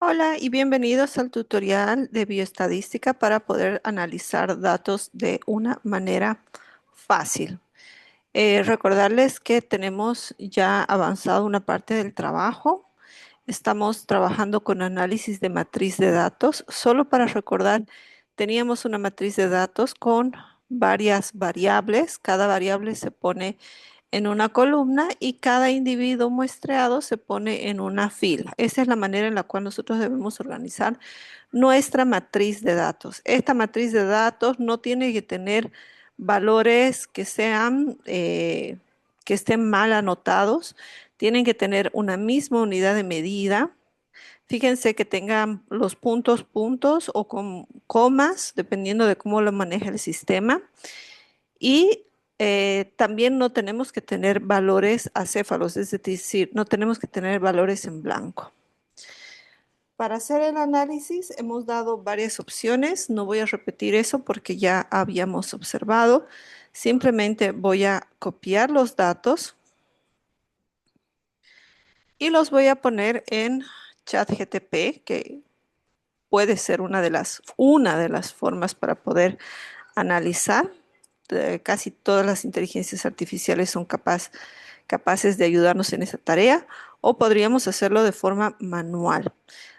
Hola y bienvenidos al tutorial de bioestadística para poder analizar datos de una manera fácil. Recordarles que tenemos ya avanzado una parte del trabajo. Estamos trabajando con análisis de matriz de datos. Solo para recordar, teníamos una matriz de datos con varias variables. Cada variable se pone en una columna y cada individuo muestreado se pone en una fila. Esa es la manera en la cual nosotros debemos organizar nuestra matriz de datos. Esta matriz de datos no tiene que tener valores que sean, que estén mal anotados. Tienen que tener una misma unidad de medida. Fíjense que tengan los puntos, puntos o con comas, dependiendo de cómo lo maneja el sistema. Y también no tenemos que tener valores acéfalos, es decir, no tenemos que tener valores en blanco. Para hacer el análisis hemos dado varias opciones. No voy a repetir eso porque ya habíamos observado. Simplemente voy a copiar los datos y los voy a poner en ChatGTP, que puede ser una de las formas para poder analizar. Casi todas las inteligencias artificiales son capaces de ayudarnos en esa tarea o podríamos hacerlo de forma manual.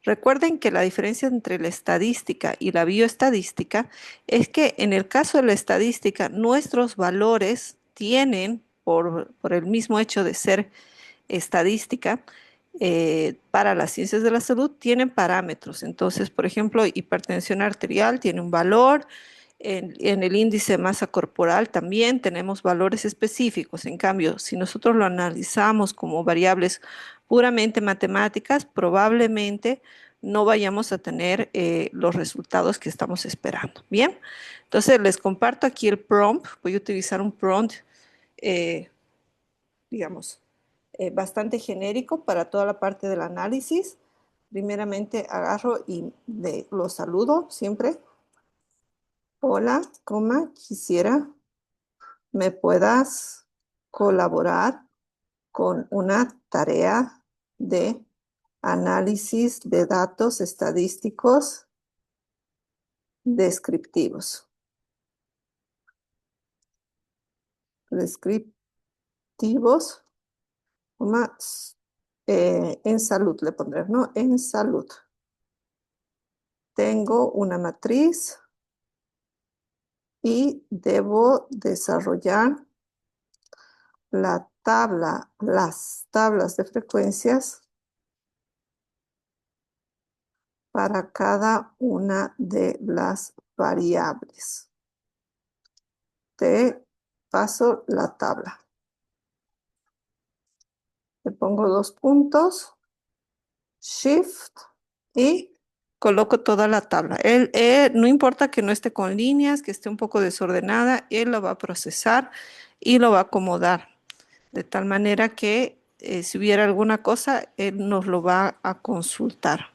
Recuerden que la diferencia entre la estadística y la bioestadística es que en el caso de la estadística, nuestros valores tienen, por el mismo hecho de ser estadística, para las ciencias de la salud, tienen parámetros. Entonces, por ejemplo, hipertensión arterial tiene un valor, en el índice de masa corporal también tenemos valores específicos. En cambio, si nosotros lo analizamos como variables puramente matemáticas, probablemente no vayamos a tener los resultados que estamos esperando. Bien, entonces les comparto aquí el prompt. Voy a utilizar un prompt, eh, digamos, bastante genérico para toda la parte del análisis. Primeramente agarro y lo saludo siempre. Hola, coma, quisiera me puedas colaborar con una tarea de análisis de datos estadísticos descriptivos. Descriptivos, coma, en salud le pondré, ¿no? En salud. Tengo una matriz y debo desarrollar las tablas de frecuencias para cada una de las variables. Te paso la tabla. Le pongo 2 puntos, Shift y coloco toda la tabla. No importa que no esté con líneas, que esté un poco desordenada, él lo va a procesar y lo va a acomodar de tal manera que si hubiera alguna cosa, él nos lo va a consultar.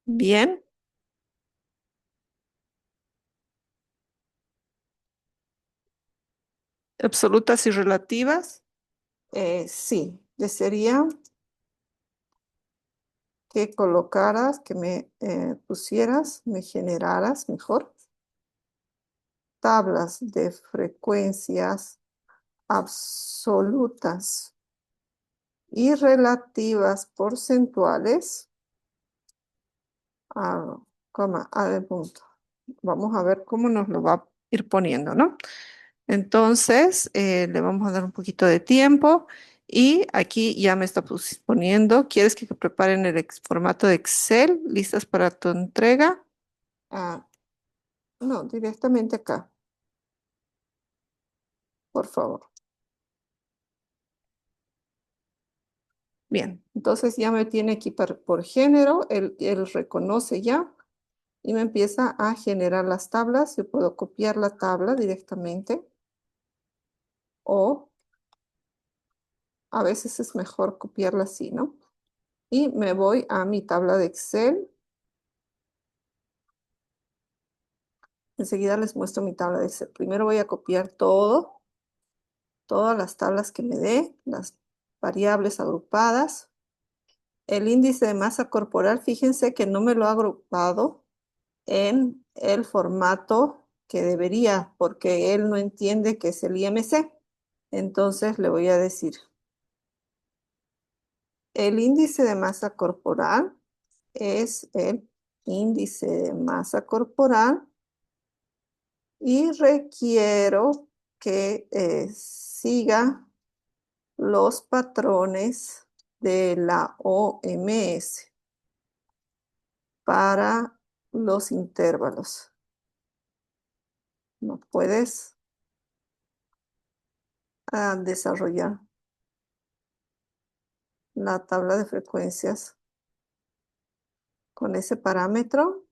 Bien, absolutas y relativas. Sí, desearía que colocaras, que me pusieras, me generaras mejor tablas de frecuencias absolutas y relativas porcentuales a, a de punto. Vamos a ver cómo nos lo va a ir poniendo, ¿no? Entonces, le vamos a dar un poquito de tiempo y aquí ya me está poniendo, ¿quieres que preparen el formato de Excel? ¿Listas para tu entrega? Ah, no, directamente acá, por favor. Bien, entonces ya me tiene aquí por género, él reconoce ya y me empieza a generar las tablas. Yo puedo copiar la tabla directamente o a veces es mejor copiarla así, ¿no? Y me voy a mi tabla de Excel. Enseguida les muestro mi tabla de Excel. Primero voy a copiar todas las tablas que me dé, las variables agrupadas. El índice de masa corporal, fíjense que no me lo ha agrupado en el formato que debería, porque él no entiende qué es el IMC. Entonces le voy a decir, el índice de masa corporal es el índice de masa corporal y requiero que siga los patrones de la OMS para los intervalos. No puedes desarrollar la tabla de frecuencias con ese parámetro.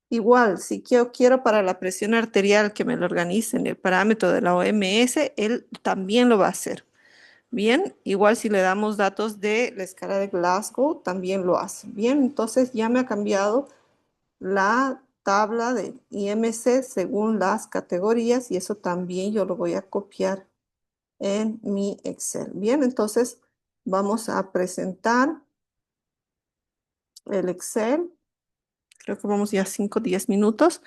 Igual, si yo quiero para la presión arterial que me lo organicen el parámetro de la OMS, él también lo va a hacer. Bien, igual si le damos datos de la escala de Glasgow, también lo hace. Bien, entonces ya me ha cambiado la tabla de IMC según las categorías y eso también yo lo voy a copiar en mi Excel. Bien, entonces vamos a presentar el Excel. Creo que vamos ya 5 o 10 minutos.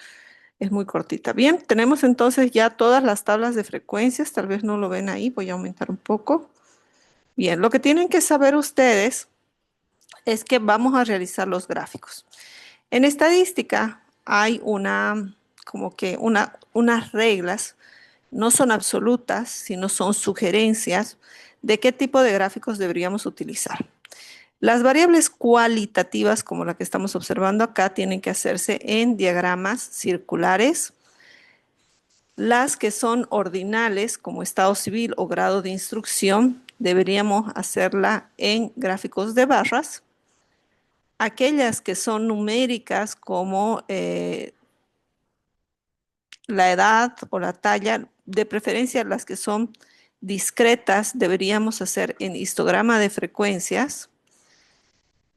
Es muy cortita. Bien, tenemos entonces ya todas las tablas de frecuencias. Tal vez no lo ven ahí. Voy a aumentar un poco. Bien, lo que tienen que saber ustedes es que vamos a realizar los gráficos. En estadística hay como que unas reglas, no son absolutas, sino son sugerencias de qué tipo de gráficos deberíamos utilizar. Las variables cualitativas, como la que estamos observando acá, tienen que hacerse en diagramas circulares. Las que son ordinales, como estado civil o grado de instrucción, deberíamos hacerla en gráficos de barras. Aquellas que son numéricas, como la edad o la talla, de preferencia las que son discretas, deberíamos hacer en histograma de frecuencias.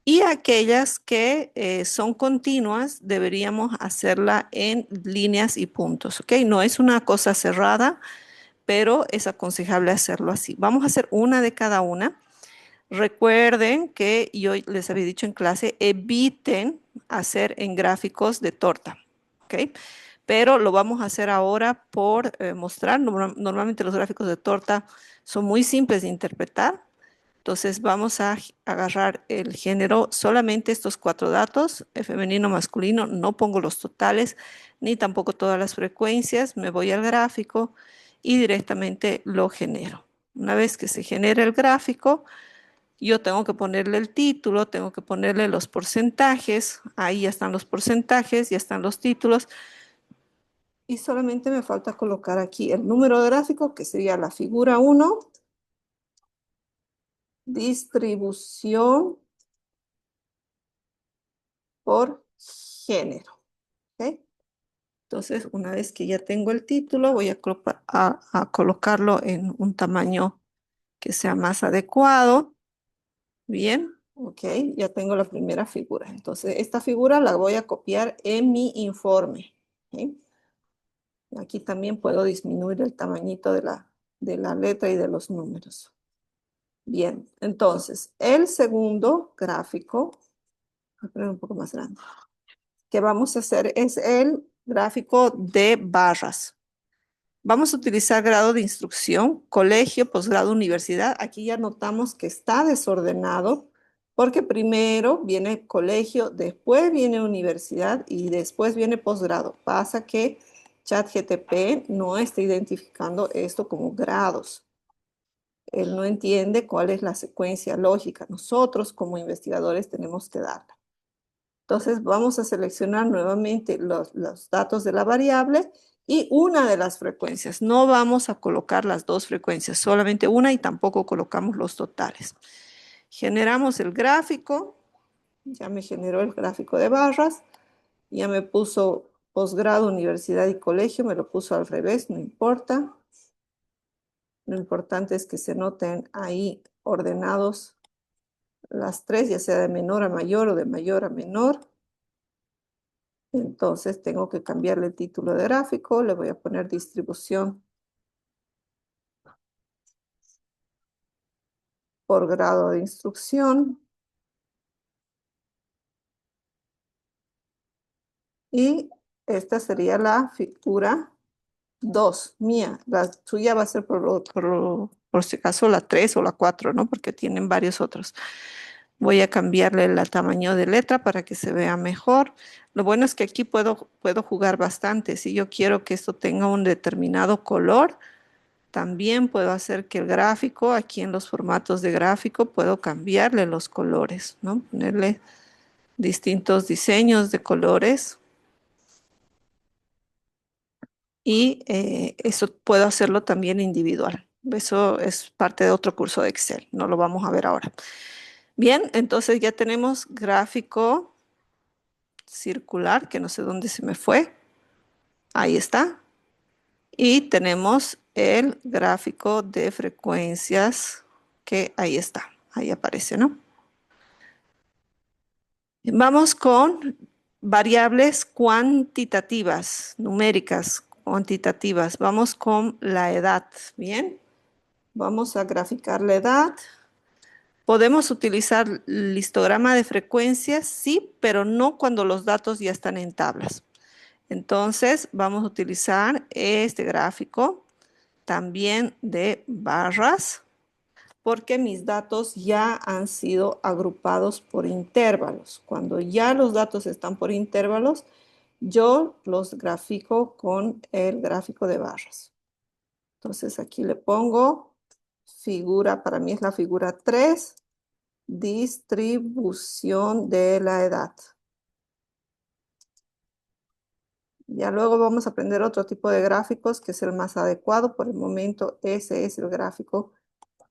Y aquellas que son continuas, deberíamos hacerla en líneas y puntos, ¿ok? No es una cosa cerrada, pero es aconsejable hacerlo así. Vamos a hacer una de cada una. Recuerden que yo les había dicho en clase, eviten hacer en gráficos de torta, ¿ok? Pero lo vamos a hacer ahora por mostrar. Normalmente los gráficos de torta son muy simples de interpretar. Entonces vamos a agarrar el género, solamente estos 4 datos, femenino, masculino, no pongo los totales ni tampoco todas las frecuencias, me voy al gráfico y directamente lo genero. Una vez que se genera el gráfico, yo tengo que ponerle el título, tengo que ponerle los porcentajes, ahí ya están los porcentajes, ya están los títulos y solamente me falta colocar aquí el número de gráfico que sería la figura 1, distribución por género. ¿Ok? Entonces, una vez que ya tengo el título, voy a colocarlo en un tamaño que sea más adecuado. Bien, ok, ya tengo la primera figura. Entonces, esta figura la voy a copiar en mi informe. ¿Ok? Aquí también puedo disminuir el tamañito de la letra y de los números. Bien, entonces, el segundo gráfico, voy a poner un poco más grande, que vamos a hacer es el gráfico de barras. Vamos a utilizar grado de instrucción, colegio, posgrado, universidad. Aquí ya notamos que está desordenado porque primero viene colegio, después viene universidad y después viene posgrado. Pasa que ChatGPT no está identificando esto como grados. Él no entiende cuál es la secuencia lógica. Nosotros como investigadores tenemos que darla. Entonces vamos a seleccionar nuevamente los datos de la variable y una de las frecuencias. No vamos a colocar las dos frecuencias, solamente una y tampoco colocamos los totales. Generamos el gráfico, ya me generó el gráfico de barras, ya me puso posgrado, universidad y colegio, me lo puso al revés, no importa. Lo importante es que se noten ahí ordenados las tres, ya sea de menor a mayor o de mayor a menor. Entonces tengo que cambiarle el título de gráfico, le voy a poner distribución por grado de instrucción. Y esta sería la figura 2 mía. La suya va a ser por si acaso la 3 o la 4, ¿no? Porque tienen varios otros. Voy a cambiarle el tamaño de letra para que se vea mejor. Lo bueno es que aquí puedo jugar bastante. Si yo quiero que esto tenga un determinado color, también puedo hacer que el gráfico, aquí en los formatos de gráfico, puedo cambiarle los colores, ¿no? Ponerle distintos diseños de colores y eso puedo hacerlo también individual. Eso es parte de otro curso de Excel, no lo vamos a ver ahora. Bien, entonces ya tenemos gráfico circular, que no sé dónde se me fue. Ahí está. Y tenemos el gráfico de frecuencias, que ahí está. Ahí aparece, ¿no? Vamos con variables cuantitativas, numéricas, cuantitativas. Vamos con la edad. Bien, vamos a graficar la edad. Podemos utilizar el histograma de frecuencias, sí, pero no cuando los datos ya están en tablas. Entonces, vamos a utilizar este gráfico también de barras, porque mis datos ya han sido agrupados por intervalos. Cuando ya los datos están por intervalos, yo los grafico con el gráfico de barras. Entonces aquí le pongo figura, para mí es la figura 3, distribución de la edad. Ya luego vamos a aprender otro tipo de gráficos que es el más adecuado. Por el momento ese es el gráfico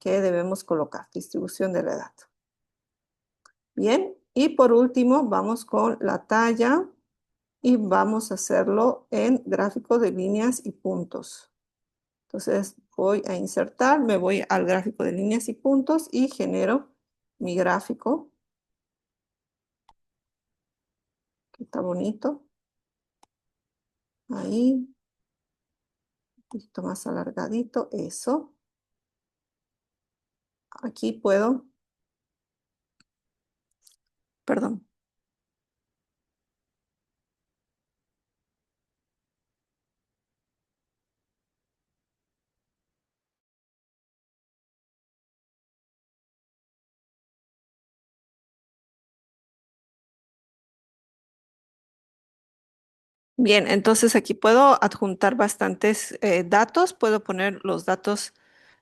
que debemos colocar, distribución de la edad. Bien, y por último vamos con la talla y vamos a hacerlo en gráfico de líneas y puntos. Entonces voy a insertar, me voy al gráfico de líneas y puntos y genero mi gráfico, que está bonito. Ahí, un poquito más alargadito, eso. Aquí puedo, perdón. Bien, entonces aquí puedo adjuntar bastantes datos, puedo poner los datos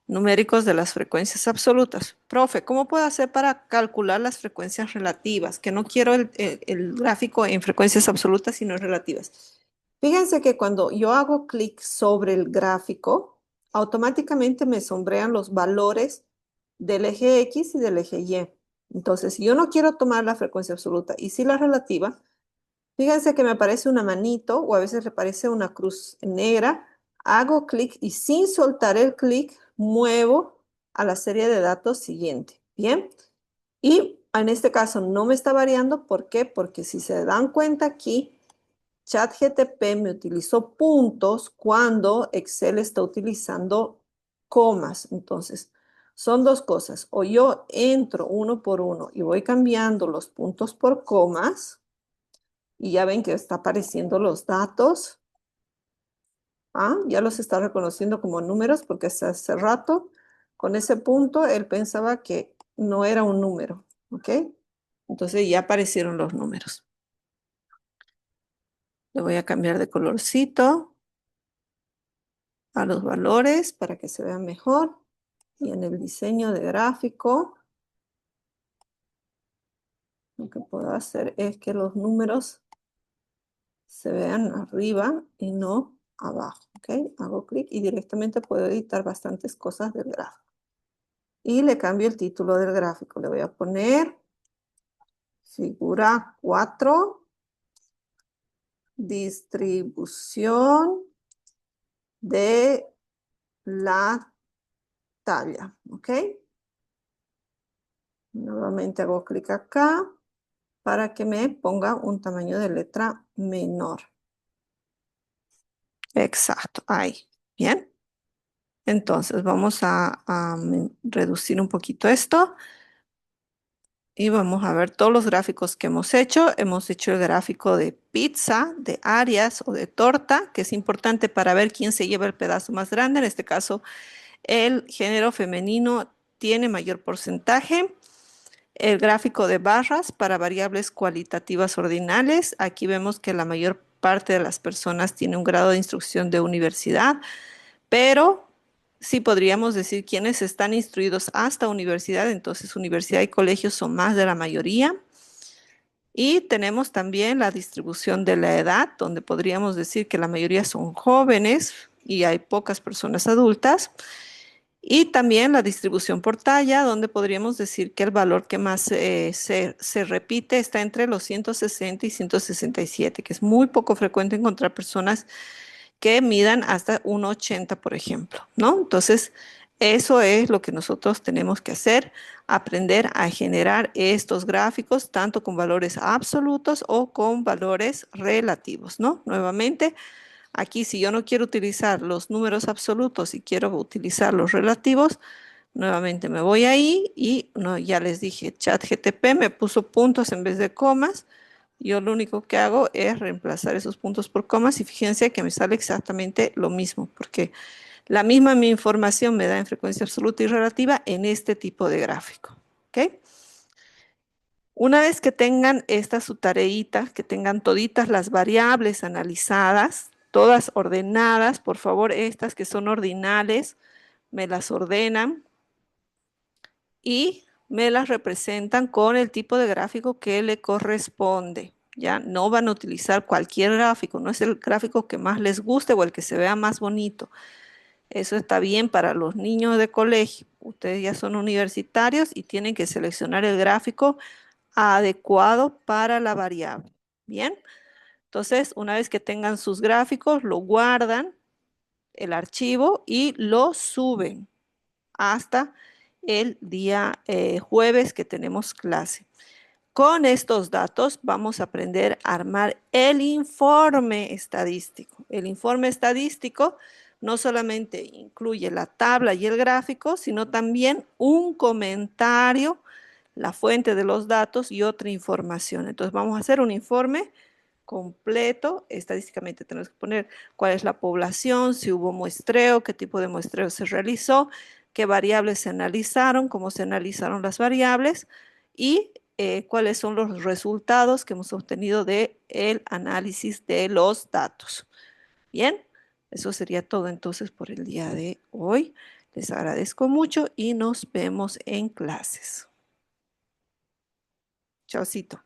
numéricos de las frecuencias absolutas. Profe, ¿cómo puedo hacer para calcular las frecuencias relativas? Que no quiero el gráfico en frecuencias absolutas, sino en relativas. Fíjense que cuando yo hago clic sobre el gráfico, automáticamente me sombrean los valores del eje X y del eje Y. Entonces, si yo no quiero tomar la frecuencia absoluta y sí la relativa, fíjense que me aparece una manito o a veces le aparece una cruz negra. Hago clic y sin soltar el clic muevo a la serie de datos siguiente. Bien. Y en este caso no me está variando. ¿Por qué? Porque si se dan cuenta aquí, ChatGTP me utilizó puntos cuando Excel está utilizando comas. Entonces, son dos cosas. O yo entro uno por uno y voy cambiando los puntos por comas y ya ven que está apareciendo los datos. Ah, ya los está reconociendo como números porque hasta hace rato con ese punto él pensaba que no era un número, ¿ok? Entonces ya aparecieron los números. Le voy a cambiar de colorcito a los valores para que se vean mejor. Y en el diseño de gráfico, lo que puedo hacer es que los números se vean arriba y no abajo, ¿ok? Hago clic y directamente puedo editar bastantes cosas del gráfico. Y le cambio el título del gráfico. Le voy a poner figura 4, distribución de la talla, ¿ok? Nuevamente hago clic acá para que me ponga un tamaño de letra menor. Exacto, ahí. Bien. Entonces vamos a reducir un poquito esto. Y vamos a ver todos los gráficos que hemos hecho. Hemos hecho el gráfico de pizza, de áreas o de torta, que es importante para ver quién se lleva el pedazo más grande. En este caso, el género femenino tiene mayor porcentaje. El gráfico de barras para variables cualitativas ordinales. Aquí vemos que la mayor parte de las personas tiene un grado de instrucción de universidad, pero sí podríamos decir quienes están instruidos hasta universidad, entonces universidad y colegios son más de la mayoría. Y tenemos también la distribución de la edad, donde podríamos decir que la mayoría son jóvenes y hay pocas personas adultas. Y también la distribución por talla, donde podríamos decir que el valor que más se repite está entre los 160 y 167, que es muy poco frecuente encontrar personas que midan hasta 1,80, por ejemplo, ¿no? Entonces, eso es lo que nosotros tenemos que hacer, aprender a generar estos gráficos, tanto con valores absolutos o con valores relativos, ¿no? Nuevamente, aquí si yo no quiero utilizar los números absolutos y quiero utilizar los relativos, nuevamente me voy ahí y no, ya les dije, ChatGTP me puso puntos en vez de comas. Yo lo único que hago es reemplazar esos puntos por comas y fíjense que me sale exactamente lo mismo, porque la misma mi información me da en frecuencia absoluta y relativa en este tipo de gráfico. ¿Ok? Una vez que tengan esta su tareita, que tengan toditas las variables analizadas, todas ordenadas, por favor, estas que son ordinales, me las ordenan y me las representan con el tipo de gráfico que le corresponde. Ya no van a utilizar cualquier gráfico, no es el gráfico que más les guste o el que se vea más bonito. Eso está bien para los niños de colegio. Ustedes ya son universitarios y tienen que seleccionar el gráfico adecuado para la variable. Bien, entonces una vez que tengan sus gráficos, lo guardan el archivo y lo suben hasta el día jueves que tenemos clase. Con estos datos vamos a aprender a armar el informe estadístico. El informe estadístico no solamente incluye la tabla y el gráfico, sino también un comentario, la fuente de los datos y otra información. Entonces vamos a hacer un informe completo. Estadísticamente tenemos que poner cuál es la población, si hubo muestreo, qué tipo de muestreo se realizó, qué variables se analizaron, cómo se analizaron las variables y cuáles son los resultados que hemos obtenido del análisis de los datos. Bien, eso sería todo entonces por el día de hoy. Les agradezco mucho y nos vemos en clases. Chaucito.